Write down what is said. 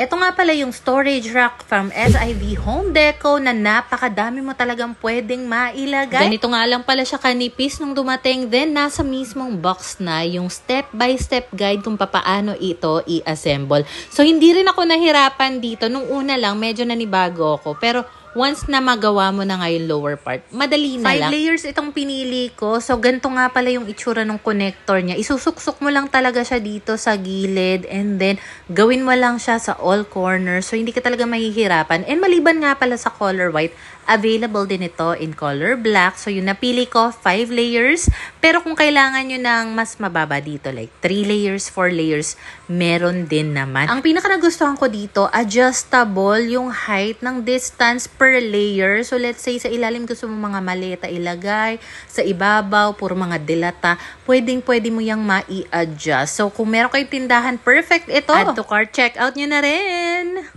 Ito nga pala yung storage rack from SIV Home Deco na napakadami mo talagang pwedeng mailagay. Ganito nga lang pala siya kanipis nung dumating. Then nasa mismong box na yung step-by-step guide kung papaano ito i-assemble. So hindi rin ako nahirapan dito. Nung una lang medyo nanibago ako. Pero once na magawa mo na nga yung lower part, madali na lang. 5 layers itong pinili ko. So, ganito nga pala yung itsura ng connector niya. Isusuksok mo lang talaga siya dito sa gilid and then gawin mo lang siya sa all corners. So, hindi ka talaga mahihirapan. And maliban nga pala sa color white, available din ito in color black. So, yung napili ko, 5 layers. Pero kung kailangan nyo ng mas mababa dito, like 3 layers, 4 layers, meron din naman. Ang pinaka nagustuhan ko dito, adjustable yung height ng distance per layer. So, let's say sa ilalim gusto mo mga maleta ilagay, sa ibabaw, puro mga dilata, pwede mo yung mai-adjust. So, kung meron kayong tindahan, perfect ito. Add to cart, check out nyo na rin!